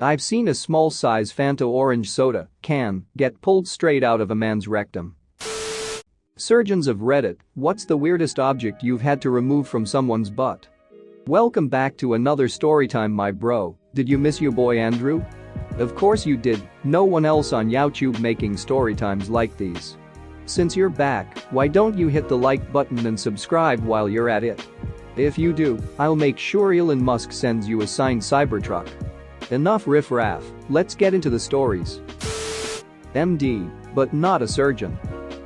I've seen a small size Fanta orange soda can get pulled straight out of a man's rectum. Surgeons of Reddit, what's the weirdest object you've had to remove from someone's butt? Welcome back to another storytime, my bro. Did you miss your boy Andrew? Of course you did, no one else on YouTube making storytimes like these. Since you're back, why don't you hit the like button and subscribe while you're at it? If you do, I'll make sure Elon Musk sends you a signed Cybertruck. Enough riff-raff, let's get into the stories. MD, but not a surgeon.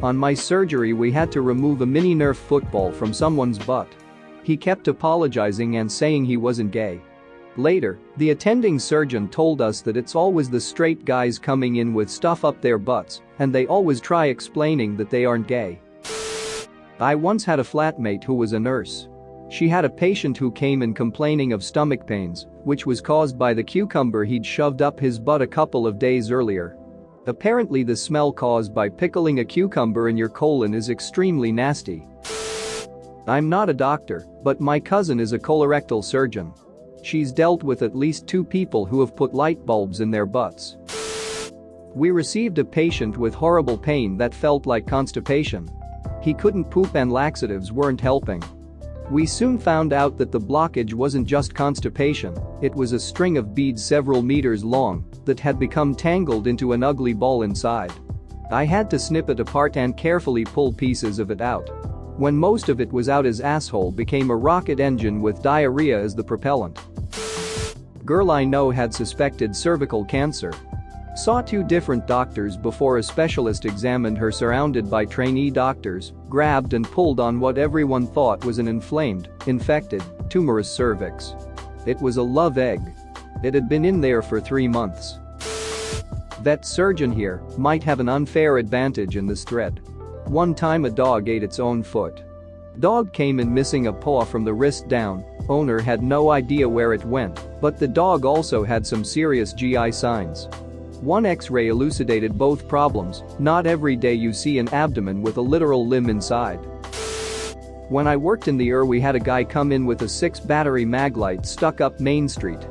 On my surgery we had to remove a mini Nerf football from someone's butt. He kept apologizing and saying he wasn't gay. Later, the attending surgeon told us that it's always the straight guys coming in with stuff up their butts, and they always try explaining that they aren't gay. I once had a flatmate who was a nurse. She had a patient who came in complaining of stomach pains, which was caused by the cucumber he'd shoved up his butt a couple of days earlier. Apparently the smell caused by pickling a cucumber in your colon is extremely nasty. I'm not a doctor, but my cousin is a colorectal surgeon. She's dealt with at least 2 people who have put light bulbs in their butts. We received a patient with horrible pain that felt like constipation. He couldn't poop and laxatives weren't helping. We soon found out that the blockage wasn't just constipation, it was a string of beads several meters long that had become tangled into an ugly ball inside. I had to snip it apart and carefully pull pieces of it out. When most of it was out, his asshole became a rocket engine with diarrhea as the propellant. Girl I know had suspected cervical cancer. Saw 2 different doctors before a specialist examined her surrounded by trainee doctors, grabbed and pulled on what everyone thought was an inflamed, infected, tumorous cervix. It was a love egg. It had been in there for 3 months. Vet surgeon here might have an unfair advantage in this thread. One time a dog ate its own foot. Dog came in missing a paw from the wrist down, owner had no idea where it went, but the dog also had some serious GI signs. One X-ray elucidated both problems, not every day you see an abdomen with a literal limb inside. When I worked in the ER we had a guy come in with a 6-battery mag light stuck up Main Street.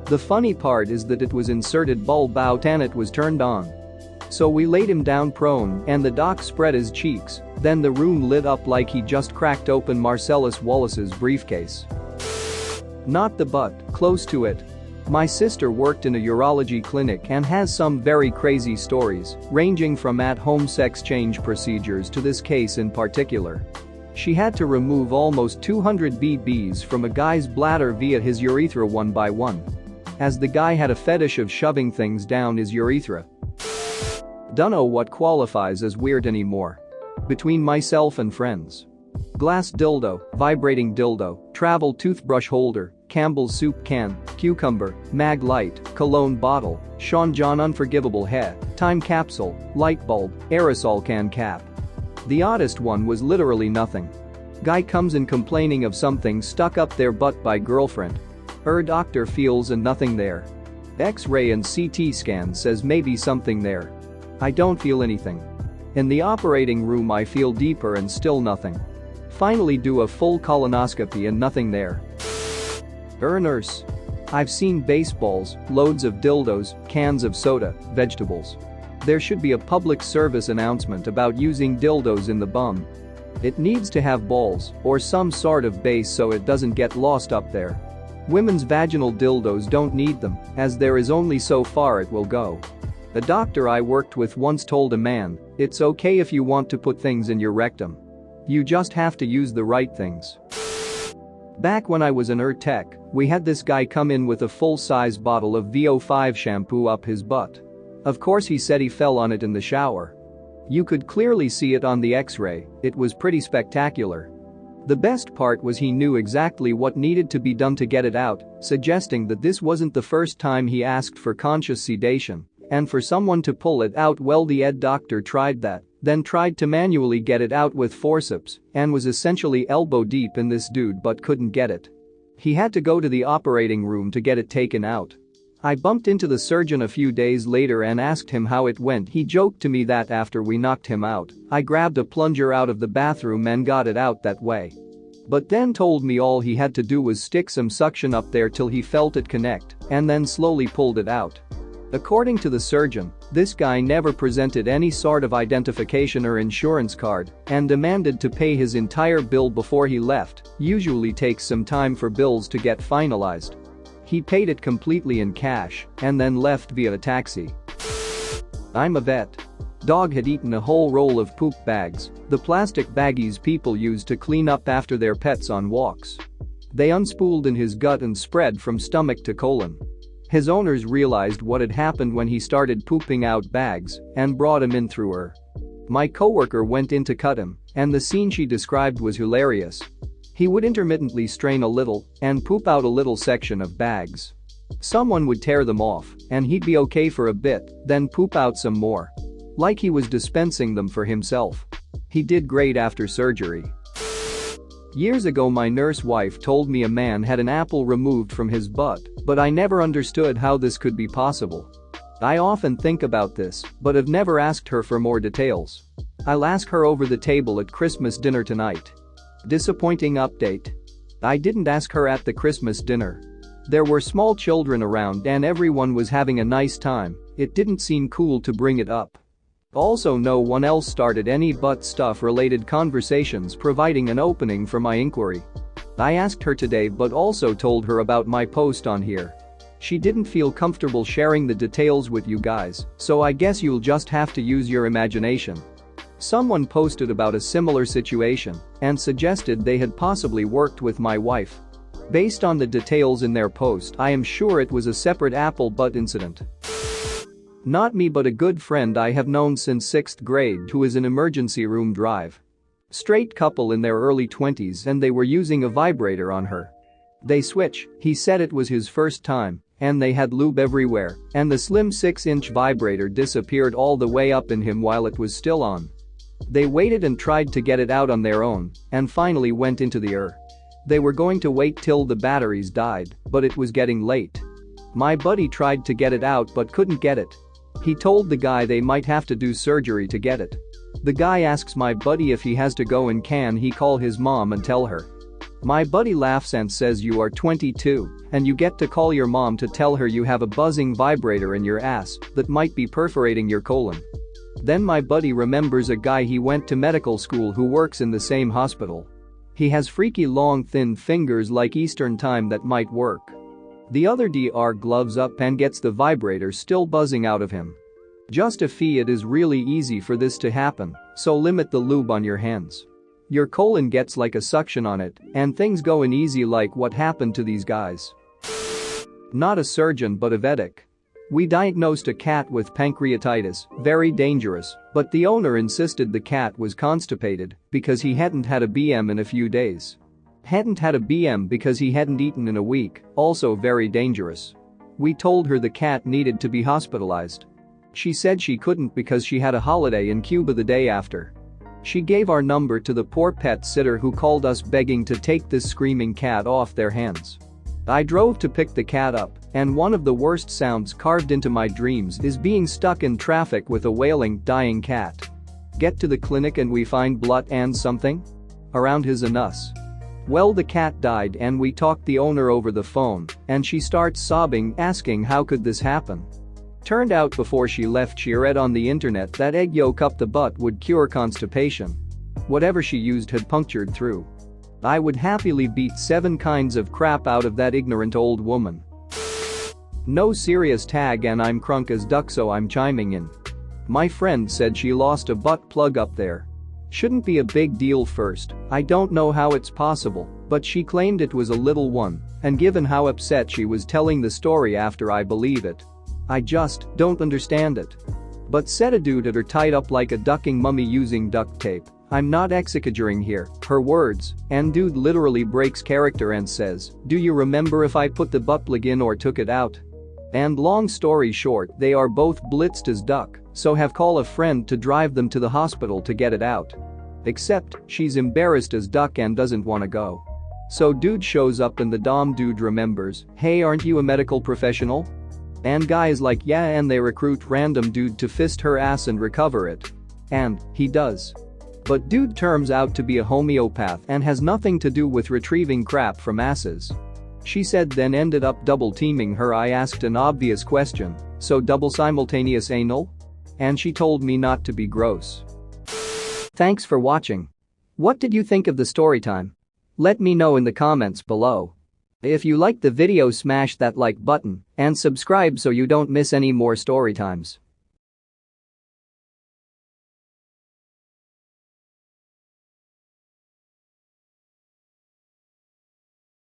The funny part is that it was inserted bulb out and it was turned on. So we laid him down prone and the doc spread his cheeks, then the room lit up like he just cracked open Marcellus Wallace's briefcase. Not the butt, close to it. My sister worked in a urology clinic and has some very crazy stories, ranging from at-home sex change procedures to this case in particular. She had to remove almost 200 BBs from a guy's bladder via his urethra one by one. As the guy had a fetish of shoving things down his urethra. Dunno what qualifies as weird anymore. Between myself and friends. Glass dildo, vibrating dildo, travel toothbrush holder, Campbell's soup can, cucumber, mag light, cologne bottle, Sean John unforgivable hair, time capsule, light bulb, aerosol can cap. The oddest one was literally nothing. Guy comes in complaining of something stuck up their butt by girlfriend. Doctor feels and nothing there. X-ray and CT scan says maybe something there. I don't feel anything. In the operating room I feel deeper and still nothing. Finally do a full colonoscopy and nothing there. Nurse. I've seen baseballs, loads of dildos, cans of soda, vegetables. There should be a public service announcement about using dildos in the bum. It needs to have balls or some sort of base so it doesn't get lost up there. Women's vaginal dildos don't need them, as there is only so far it will go. A doctor I worked with once told a man, it's okay if you want to put things in your rectum. You just have to use the right things. Back when I was an tech, we had this guy come in with a full-size bottle of VO5 shampoo up his butt. Of course he said he fell on it in the shower. You could clearly see it on the X-ray, it was pretty spectacular. The best part was he knew exactly what needed to be done to get it out, suggesting that this wasn't the first time he asked for conscious sedation. And for someone to pull it out, well, the doctor tried that, then tried to manually get it out with forceps and was essentially elbow deep in this dude but couldn't get it. He had to go to the operating room to get it taken out. I bumped into the surgeon a few days later and asked him how it went. He joked to me that after we knocked him out, I grabbed a plunger out of the bathroom and got it out that way. But then told me all he had to do was stick some suction up there till he felt it connect and then slowly pulled it out. According to the surgeon, this guy never presented any sort of identification or insurance card and demanded to pay his entire bill before he left. Usually takes some time for bills to get finalized. He paid it completely in cash and then left via a taxi. I'm a vet. Dog had eaten a whole roll of poop bags, the plastic baggies people use to clean up after their pets on walks. They unspooled in his gut and spread from stomach to colon. His owners realized what had happened when he started pooping out bags and brought him in through her. My coworker went in to cut him, and the scene she described was hilarious. He would intermittently strain a little and poop out a little section of bags. Someone would tear them off, and he'd be okay for a bit, then poop out some more. Like he was dispensing them for himself. He did great after surgery. Years ago my nurse wife told me a man had an apple removed from his butt, but I never understood how this could be possible. I often think about this, but have never asked her for more details. I'll ask her over the table at Christmas dinner tonight. Disappointing update. I didn't ask her at the Christmas dinner. There were small children around and everyone was having a nice time. It didn't seem cool to bring it up. Also, no one else started any butt stuff related conversations, providing an opening for my inquiry. I asked her today but also told her about my post on here. She didn't feel comfortable sharing the details with you guys, so I guess you'll just have to use your imagination. Someone posted about a similar situation and suggested they had possibly worked with my wife. Based on the details in their post, I am sure it was a separate apple butt incident. Not me, but a good friend I have known since 6th grade who is an emergency room drive. Straight couple in their early 20s and they were using a vibrator on her. They switch, he said it was his first time, and they had lube everywhere, and the slim 6-inch vibrator disappeared all the way up in him while it was still on. They waited and tried to get it out on their own and finally went into the ER. They were going to wait till the batteries died, but it was getting late. My buddy tried to get it out but couldn't get it. He told the guy they might have to do surgery to get it. The guy asks my buddy if he has to go and can he call his mom and tell her. My buddy laughs and says, "You are 22 and you get to call your mom to tell her you have a buzzing vibrator in your ass that might be perforating your colon." Then my buddy remembers a guy he went to medical school who works in the same hospital. He has freaky long thin fingers like Eastern time that might work. The other DR gloves up and gets the vibrator still buzzing out of him. Just a fee. It is really easy for this to happen, so limit the lube on your hands. Your colon gets like a suction on it and things go in easy, like what happened to these guys. Not a surgeon but a vetic. We diagnosed a cat with pancreatitis, very dangerous, but the owner insisted the cat was constipated because he hadn't had a BM in a few days. Hadn't had a BM because he hadn't eaten in a week, also very dangerous. We told her the cat needed to be hospitalized. She said she couldn't because she had a holiday in Cuba the day after. She gave our number to the poor pet sitter who called us begging to take this screaming cat off their hands. I drove to pick the cat up, and one of the worst sounds carved into my dreams is being stuck in traffic with a wailing, dying cat. Get to the clinic and we find blood and something around his anus. Well, the cat died and we talked the owner over the phone and she starts sobbing, asking how could this happen. Turned out before she left she read on the internet that egg yolk up the butt would cure constipation. Whatever she used had punctured through. I would happily beat 7 kinds of crap out of that ignorant old woman. No serious tag and I'm crunk as duck, so I'm chiming in. My friend said she lost a butt plug up there. Shouldn't be a big deal first, I don't know how it's possible, but she claimed it was a little one, and given how upset she was telling the story after, I believe it. I just don't understand it. But said a dude had her tied up like a ducking mummy using duct tape. I'm not exaggerating here, her words, and dude literally breaks character and says, "Do you remember if I put the butt plug in or took it out?" And long story short, they are both blitzed as duck, so have call a friend to drive them to the hospital to get it out. Except, she's embarrassed as duck and doesn't wanna go. So dude shows up and the dom dude remembers, "Hey, aren't you a medical professional?" And guy is like, "Yeah," and they recruit random dude to fist her ass and recover it. And he does. But dude turns out to be a homeopath and has nothing to do with retrieving crap from asses. She said then ended up double teaming her. I asked an obvious question, so double simultaneous anal? And she told me not to be gross. Thanks for watching. What did you think of the story time? Let me know in the comments below. If you liked the video, smash that like button and subscribe so you don't miss any more story times.